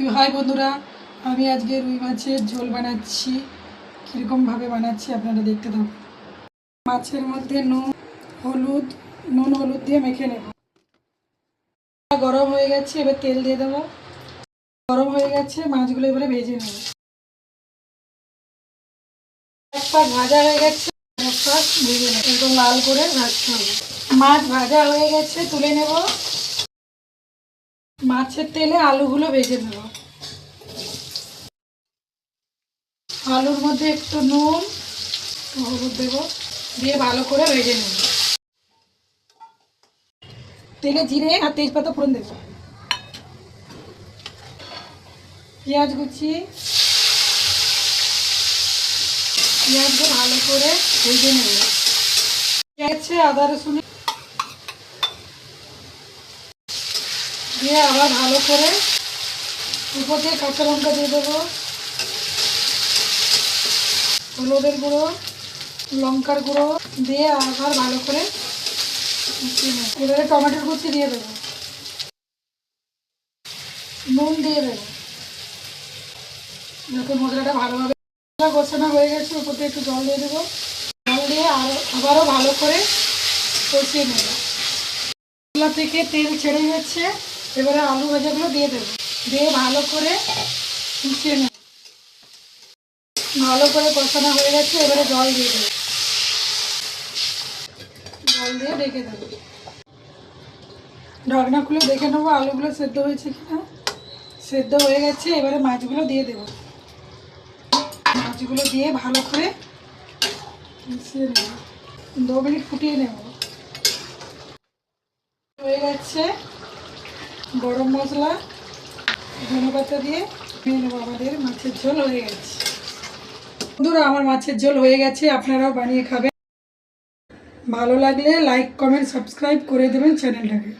High বন্ধুরা, আমি আজকে রুই মাছের ঝোল বানাচ্ছি। কীরকমভাবে বানাচ্ছি আপনারা দেখতে থাকুন। মাছের মধ্যে নুন হলুদ দিয়ে মেখে নেব। গরম হয়ে গেছে, এবার তেল দিয়ে দেবো। গরম হয়ে গেছে, মাছগুলো এবারে ভেজে নেব। এক পাশ ভাজা হয়ে গেছে, এক পাশ ভেজে নেব। একদম লাল করে ভাজতে হবে। মাছ ভাজা হয়ে গেছে, তুলে নেব। মাছের তেলে আলুগুলো ভেজে নেব। আলুর মধ্যে একটু নুন হলুদ দেবো, দিয়ে ভালো করে ভেজে নেব। তেলে জিরে আর তেজপাতা ফোড়ন দেবো। পেঁয়াজ কুচি, পেঁয়াজকে ভালো করে ভেজে নেব। পেঁয়াজে আদা রসুন দিয়ে আবার ভালো করে উপর দিয়ে কাঁচা লঙ্কা দিয়ে দেবো, হলুদের গুঁড়ো, লঙ্কার গুঁড়ো দিয়ে আবার ভালো করে মিশিয়ে নেব। এবারে টমেটোর কুচি দিয়ে দেবো, নুন দিয়ে দেবো। যাতে মশলাটা ভালোভাবে কষানো হয়ে গেছে, উপর দিয়ে একটু জল দিয়ে দেবো। জল দিয়ে আবারও ভালো করে কষিয়ে নেব। মশলা থেকে তেল ছেড়ে গেছে, এবারে আলু ভাজাগুলো দিয়ে দেবো, দিয়ে ভালো করে মিশিয়ে নেব। ভালো করে কষানো হয়ে গেছে, এবারে জল দিয়ে দেবো। জল দিয়ে ঢেকে দেবো। ঢাকনা খুলে দেখে নেবো আলুগুলো সেদ্ধ হয়েছে কিনা। সেদ্ধ হয়ে গেছে, এবারে মাছগুলো দিয়ে দেবো। মাছগুলো দিয়ে ভালো করে মিশিয়ে নেব। 2 মিনিট ফুটিয়ে নেব। হয়ে গেছে, গরম মশলা ধনেপাতা দিয়ে নিয়ে নেবো। আমাদের মাছের ঝোল হয়ে গেছে। বন্ধুরা, আমার মাছের ঝোল হয়ে গেছে, আপনারাও বানিয়ে খাবেন। ভালো লাগলে লাইক কমেন্ট সাবস্ক্রাইব করে দেবেন চ্যানেলটাকে।